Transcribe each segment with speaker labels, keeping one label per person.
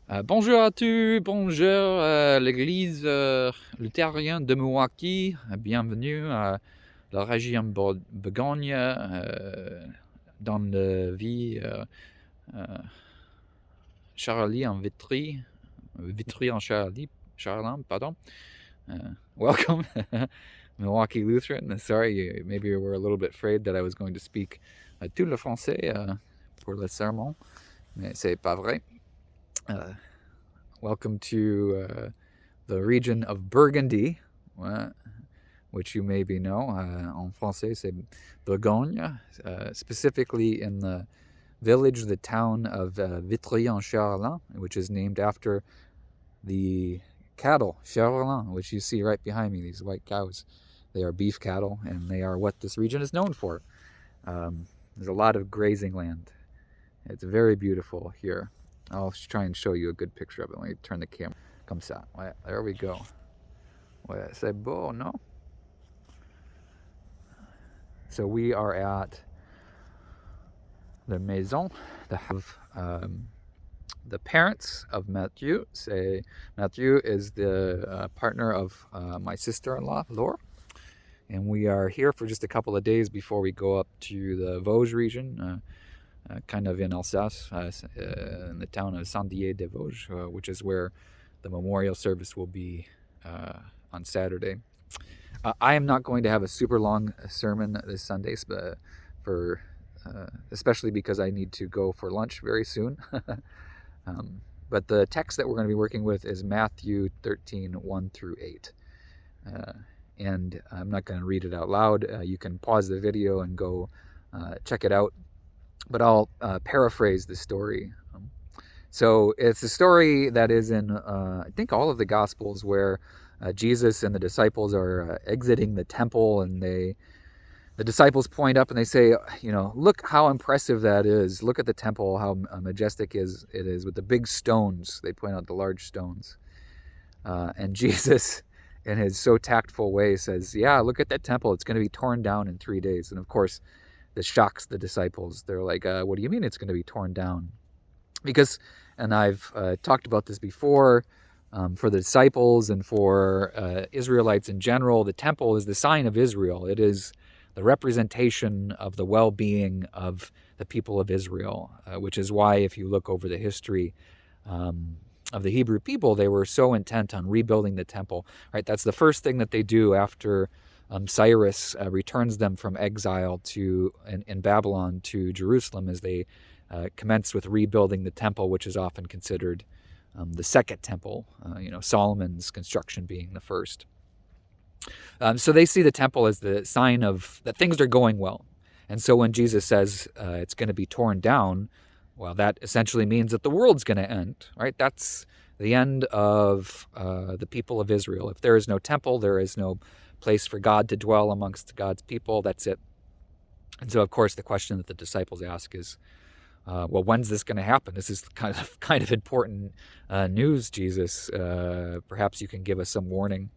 Speaker 1: Bonjour à tous, bonjour l'église luthérienne de Milwaukee. Bienvenue à la région Bourgogne, dans la ville Charlie en Vitry, Vitry en Charlie, Charlin, pardon. Welcome, Milwaukee Lutheran. Sorry, maybe you were a little bit afraid that I was going to speak tout le français pour le sermon, mais c'est pas vrai. Welcome to the region of Burgundy, which you maybe know. En français, c'est Bourgogne, specifically in the village, the town of Vitry-en-Charlin, which is named after the cattle, Charolin, which you see right behind me, these white cows. They are beef cattle, and they are what this region is known for. There's a lot of grazing land. It's very beautiful here. I'll try and show you a good picture of it. Let me turn the camera. Comme ça. Ouais, there we go. Ouais, c'est beau, no? So we are at the maison, the parents of Matthew. Matthew is the partner of my sister-in-law, Laura. And we are here for just a couple of days before we go up to the Vosges region, kind of in Alsace, in the town of Saint-Dié-des-Vosges, which is where the memorial service will be on Saturday. I am not going to have a super long sermon this Sunday, especially because I need to go for lunch very soon. But the text that we're going to be working with is Matthew 13, 1 through 8. And I'm not going to read it out loud. You can pause the video and go check it out. But I'll paraphrase the story. So it's a story that is in, I think, all of the Gospels, where Jesus and the disciples are exiting the temple, and the disciples point up and they say, look how impressive that is. Look at the temple, how majestic it is with the big stones. They point out the large stones. And Jesus, in his so tactful way, says, yeah, look at that temple. It's going to be torn down in 3 days. And of course, this shocks the disciples. They're like, what do you mean it's going to be torn down? Because, and I've talked about this before, for the disciples and for Israelites in general, the temple is the sign of Israel. It is the representation of the well-being of the people of Israel, which is why, if you look over the history of the Hebrew people, they were so intent on rebuilding the temple. Right, that's the first thing that they do after Cyrus returns them from exile in Babylon to Jerusalem, as they commence with rebuilding the temple, which is often considered the second temple, Solomon's construction being the first. So they see the temple as the sign of that things are going well. And so when Jesus says it's going to be torn down, well, that essentially means that the world's going to end, right? That's the end of the people of Israel. If there is no temple, there is no place for God to dwell amongst God's people. That's it. And so, of course, the question that the disciples ask is, well, when's this going to happen? This is kind of important news, Jesus. Perhaps you can give us some warning.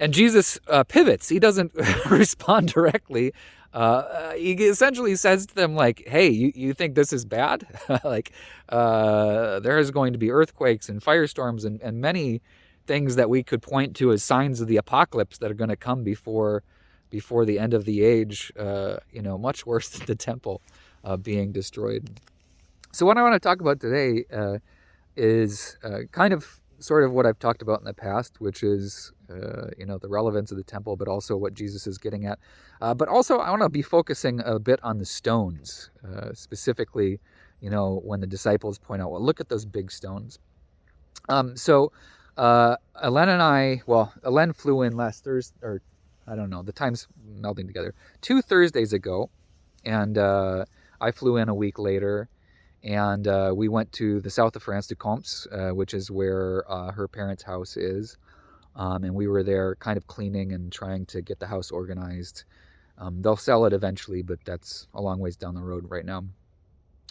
Speaker 1: And Jesus pivots. He doesn't respond directly. He essentially says to them, like, hey, you think this is bad? There is going to be earthquakes and firestorms and many things that we could point to as signs of the apocalypse that are going to come before the end of the age, much worse than the temple being destroyed. So what I want to talk about today is sort of what I've talked about in the past, which is, the relevance of the temple, but also what Jesus is getting at. But also I want to be focusing a bit on the stones, specifically, when the disciples point out, well, look at those big stones. So Elen and Elen flew in last Thursday, or I don't know, the time's melding together, 2 Thursdays ago, and I flew in a week later, and we went to the south of France, to Comps, which is where her parents' house is, and we were there kind of cleaning and trying to get the house organized. They'll sell it eventually, but that's a long ways down the road right now.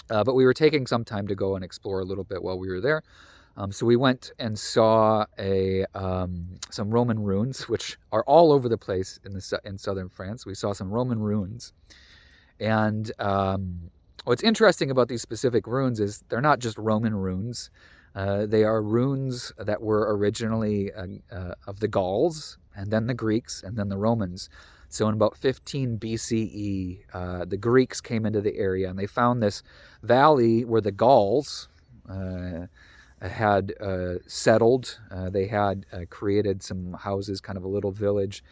Speaker 1: But we were taking some time to go and explore a little bit while we were there. So we went and saw some Roman ruins, which are all over the place in southern France. We saw some Roman ruins. And what's interesting about these specific ruins is they're not just Roman ruins. They are runes that were originally of the Gauls, and then the Greeks, and then the Romans. So in about 15 BCE, the Greeks came into the area, and they found this valley where the Gauls had settled. They had created some houses, kind of a little village,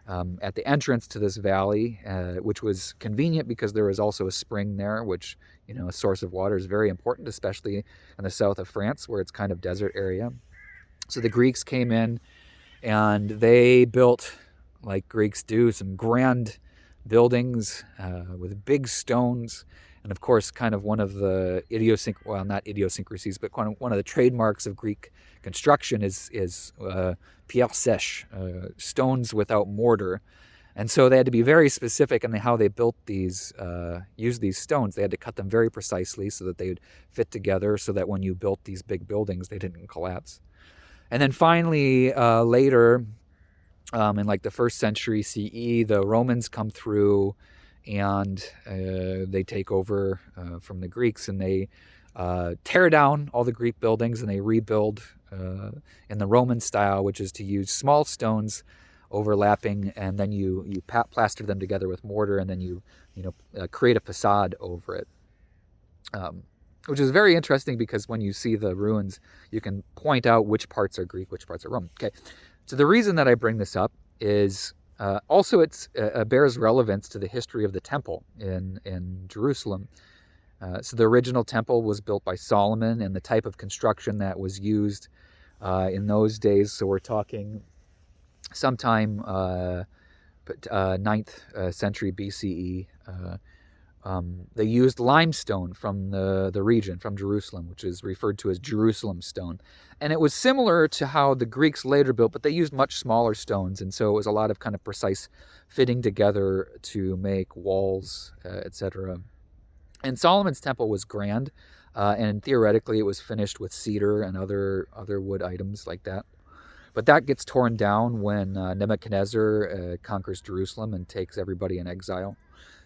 Speaker 1: at the entrance to this valley, which was convenient because there was also a spring there, which, a source of water is very important, especially in the south of France, where it's kind of desert area. So the Greeks came in and they built, like Greeks do, some grand buildings with big stones. And of course, kind of one of the not idiosyncrasies, but kind of one of the trademarks of Greek construction is pierre sèche, stones without mortar. And so they had to be very specific in how they built these, used these stones. They had to cut them very precisely so that they would fit together, so that when you built these big buildings, they didn't collapse. And then finally, later, in like the 1st century CE, the Romans come through and they take over from the Greeks, and they tear down all the Greek buildings and they rebuild in the Roman style, which is to use small stones overlapping, and then you plaster them together with mortar, and then you create a facade over it, which is very interesting because when you see the ruins, you can point out which parts are Greek, which parts are Roman. Okay, so the reason that I bring this up is also it bears relevance to the history of the temple in Jerusalem. So the original temple was built by Solomon, and the type of construction that was used in those days, so we're talking sometime 9th century BCE, they used limestone from the region, from Jerusalem, which is referred to as Jerusalem stone. And it was similar to how the Greeks later built, but they used much smaller stones, and so it was a lot of kind of precise fitting together to make walls, etc. And Solomon's temple was grand, and theoretically it was finished with cedar and other wood items like that. But that gets torn down when Nebuchadnezzar conquers Jerusalem and takes everybody in exile.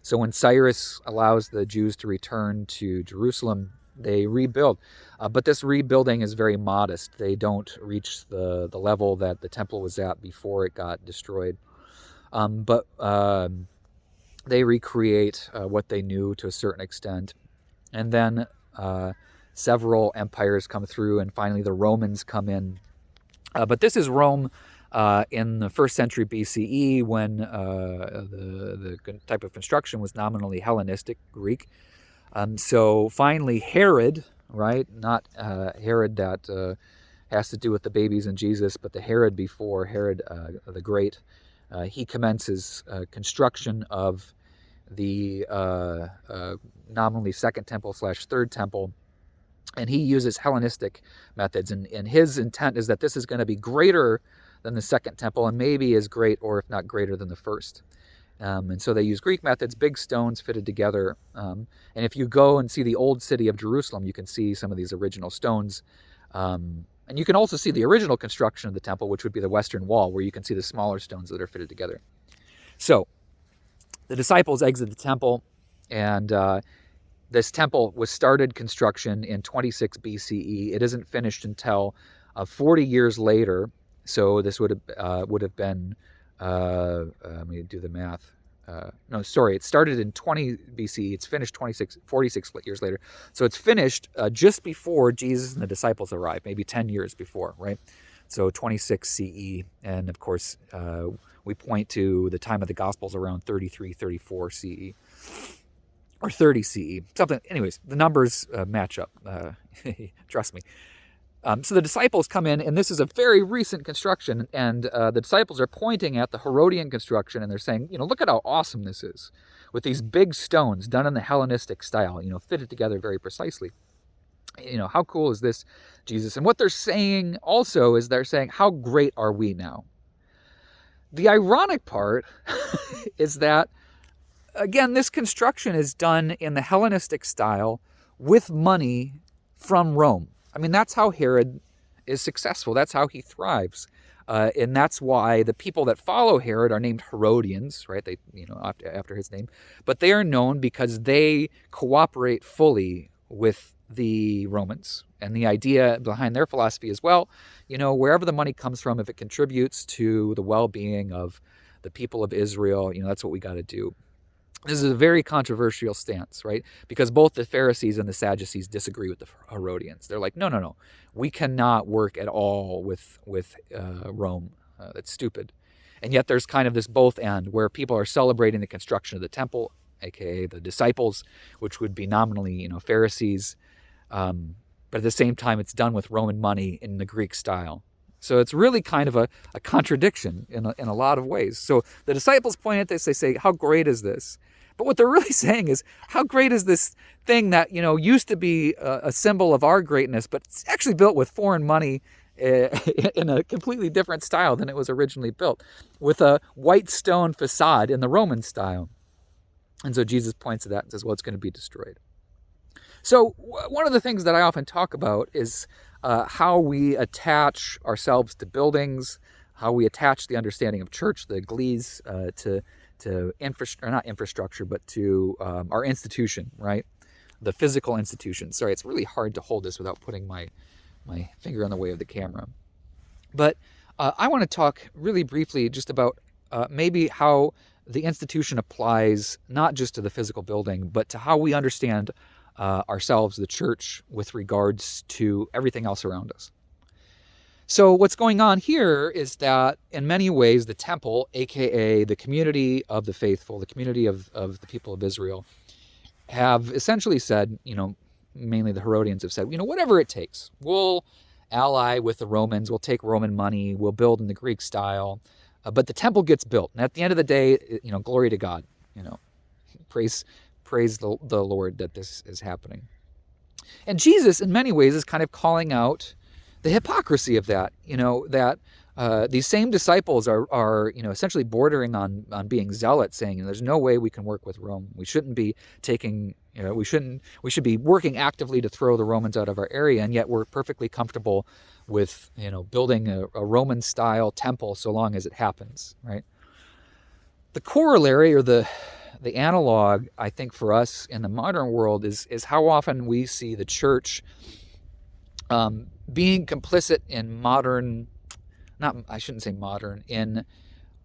Speaker 1: So when Cyrus allows the Jews to return to Jerusalem, they rebuild. But this rebuilding is very modest. They don't reach the level that the temple was at before it got destroyed. But they recreate what they knew to a certain extent. And then several empires come through, and finally the Romans come in. But this is Rome in the 1st century BCE, when the type of construction was nominally Hellenistic, Greek. So finally Herod, right, not Herod that has to do with the babies and Jesus, but the Herod before, Herod the Great, he commences construction of the nominally 2nd temple / 3rd temple. And he uses Hellenistic methods, and his intent is that this is going to be greater than the 2nd temple, and maybe as great, or if not greater, than the 1st. And so they use Greek methods, big stones fitted together. And if you go and see the old city of Jerusalem, you can see some of these original stones. And you can also see the original construction of the temple, which would be the Western Wall, where you can see the smaller stones that are fitted together. So the disciples exit the temple, and this temple was started construction in 26 BCE. It isn't finished until 40 years later. So this would have been, let me do the math. It started in 20 BCE. It's finished 46 years later. So it's finished just before Jesus and the disciples arrived, maybe 10 years before, right? So 26 CE. And of course, we point to the time of the Gospels around 33, 34 CE. Or 30 CE, something. Anyways, the numbers match up. Trust me. So the disciples come in, and this is a very recent construction, and the disciples are pointing at the Herodian construction, and they're saying, look at how awesome this is, with these big stones done in the Hellenistic style, fitted together very precisely. How cool is this, Jesus? And what they're saying also is they're saying, how great are we now? The ironic part is that, again, this construction is done in the Hellenistic style with money from Rome. I mean, that's how Herod is successful. That's how he thrives. And that's why the people that follow Herod are named Herodians, right? They, after his name. But they are known because they cooperate fully with the Romans. And the idea behind their philosophy is, well, wherever the money comes from, if it contributes to the well-being of the people of Israel, that's what we got to do. This is a very controversial stance, right? Because both the Pharisees and the Sadducees disagree with the Herodians. They're like, no, we cannot work at all with Rome. That's stupid. And yet there's kind of this both end where people are celebrating the construction of the temple, aka the disciples, which would be nominally, Pharisees. But at the same time, it's done with Roman money in the Greek style. So it's really kind of a contradiction in a lot of ways. So the disciples point at this, they say, how great is this? But what they're really saying is, how great is this thing that, used to be a symbol of our greatness, but it's actually built with foreign money in a completely different style than it was originally built, with a white stone facade in the Roman style. And so Jesus points to that and says, well, it's going to be destroyed. So one of the things that I often talk about is how we attach ourselves to buildings, how we attach the understanding of church, the ecclesia, to not infrastructure, but to our institution, right? The physical institution. Sorry, it's really hard to hold this without putting my finger on the way of the camera. But I want to talk really briefly just about maybe how the institution applies not just to the physical building, but to how we understand ourselves, the church, with regards to everything else around us. So what's going on here is that in many ways the temple, aka the community of the faithful, the community of the people of Israel, have essentially said, mainly the Herodians have said, whatever it takes, we'll ally with the Romans, we'll take Roman money, we'll build in the Greek style, but the temple gets built. And at the end of the day, glory to God, praise the Lord that this is happening. And Jesus, in many ways, is kind of calling out the hypocrisy of that, that these same disciples are essentially bordering on being zealots, saying, there's no way we can work with Rome. We shouldn't be taking, we should be working actively to throw the Romans out of our area, and yet we're perfectly comfortable with, building a Roman-style temple so long as it happens, right? The corollary, or the analog, I think, for us in the modern world is how often we see the church being complicit in in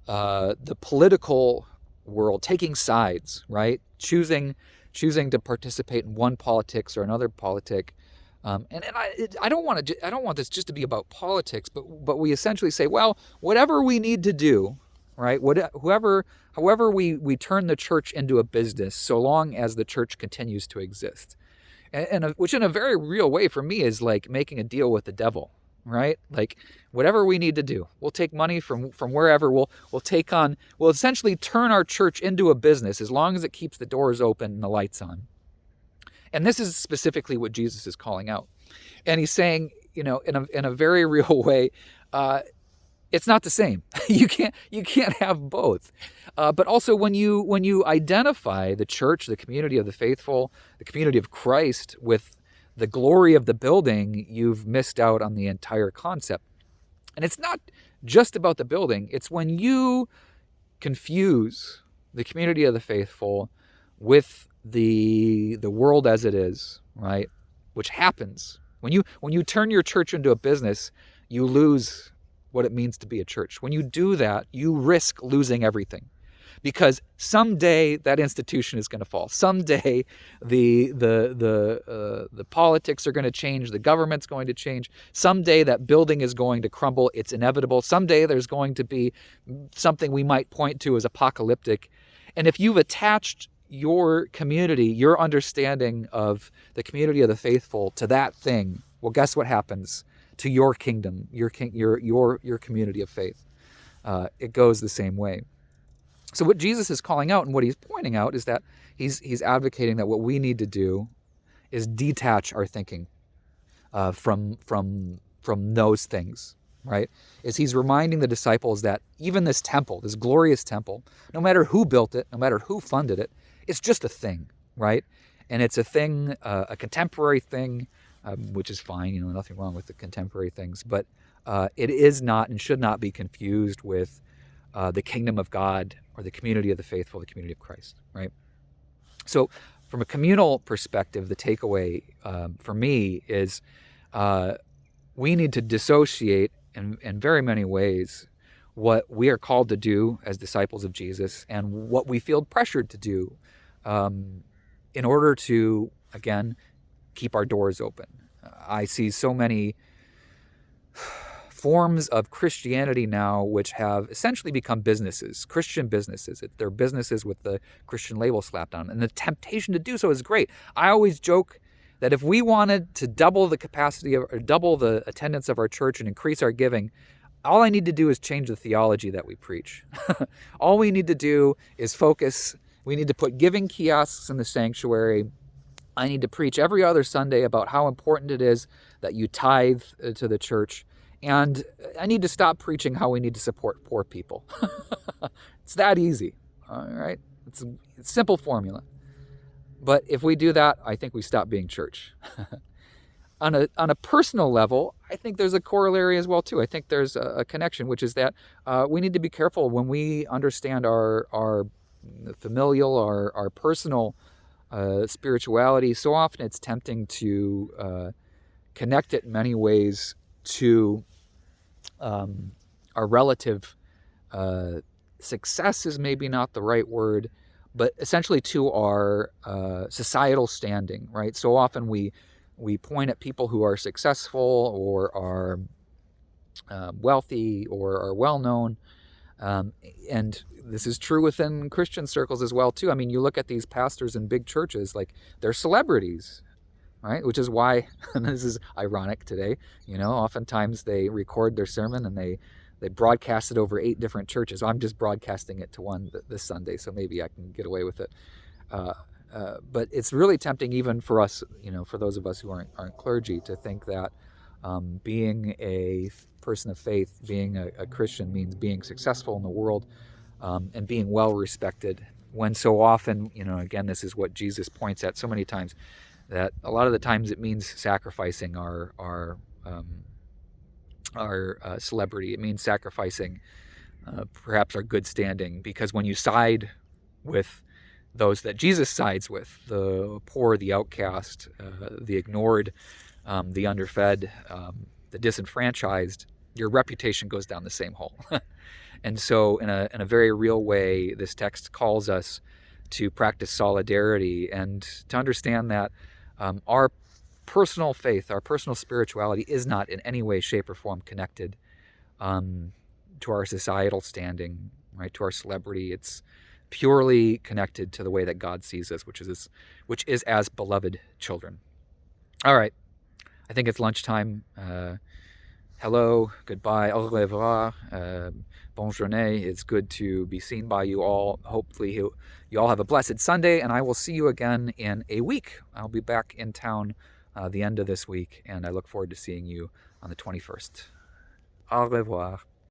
Speaker 1: the political world, taking sides, right? Choosing to participate in one politics or another politic. And I don't want this just to be about politics, but we essentially say, well, whatever we need to do, right? However we turn the church into a business, so long as the church continues to exist. And which in a very real way for me is like making a deal with the devil, right? Like whatever we need to do, we'll take money from wherever, we'll essentially turn our church into a business as long as it keeps the doors open and the lights on. And this is specifically what Jesus is calling out. And he's saying, in a very real way, it's not the same. You can't have both. But also when you identify the church, the community of the faithful, the community of Christ with the glory of the building, you've missed out on the entire concept. And it's not just about the building. It's when you confuse the community of the faithful with the world as it is, right? Which happens. When you turn your church into a business, you lose what it means to be a church. When you do that, you risk losing everything, because someday that institution is going to fall. Someday the politics are going to change. The government's going to change. Someday that building is going to crumble. It's inevitable. Someday there's going to be something we might point to as apocalyptic. And if you've attached your community, your understanding of the community of the faithful to that thing, well, guess what happens to your kingdom, your community of faith? It goes the same way. So what Jesus is calling out and what he's pointing out is that he's advocating that what we need to do is detach our thinking from those things, right? He's reminding the disciples that even this temple, this glorious temple, no matter who built it, no matter who funded it, it's just a thing, right? And it's a thing, a contemporary thing, which is fine, nothing wrong with the contemporary things, but it is not and should not be confused with the kingdom of God or the community of the faithful, the community of Christ, right? So from a communal perspective, the takeaway for me is we need to dissociate in very many ways what we are called to do as disciples of Jesus and what we feel pressured to do in order to, again, keep our doors open. I see so many forms of Christianity now which have essentially become businesses, Christian businesses. They're businesses with the Christian label slapped on, and the temptation to do so is great. I always joke that if we wanted to double the capacity or double the attendance of our church and increase our giving, all I need to do is change the theology that we preach. All we need to do is focus. We need to put giving kiosks in the sanctuary. I need to preach every other Sunday about how important it is that you tithe to the church. And I need to stop preaching how we need to support poor people. It's that easy, all right? It's a simple formula. But if we do that, I think we stop being church. On a personal level, I think there's a corollary as well, too. I think there's a connection, which is that we need to be careful when we understand our familial, our personal spirituality. So often it's tempting to connect it in many ways to our relative success is maybe not the right word, but essentially to our societal standing, right? So often we point at people who are successful or are wealthy or are well-known, and this is true within Christian circles as well, too. I mean, you look at these pastors in big churches, like they're celebrities, right? Which is why, and this is ironic today, oftentimes they record their sermon and they broadcast it over 8 different churches. I'm just broadcasting it to one this Sunday, so maybe I can get away with it. But it's really tempting even for us, for those of us who aren't clergy, to think that being a person of faith, being a Christian, means being successful in the world and being well respected, when so often, again, this is what Jesus points at so many times, that a lot of the times it means sacrificing our celebrity. It means sacrificing perhaps our good standing, because when you side with those that Jesus sides with, the poor, the outcast, the ignored, the underfed, the disenfranchised, your reputation goes down the same hole. And so in a very real way, this text calls us to practice solidarity and to understand that our personal faith, our personal spirituality is not in any way, shape, or form connected to our societal standing, right? To our celebrity. It's purely connected to the way that God sees us, which is as beloved children. All right, I think it's lunchtime. Hello, goodbye, au revoir, bonne journée. It's good to be seen by you all. Hopefully you all have a blessed Sunday, and I will see you again in a week. I'll be back in town the end of this week, and I look forward to seeing you on the 21st. Au revoir.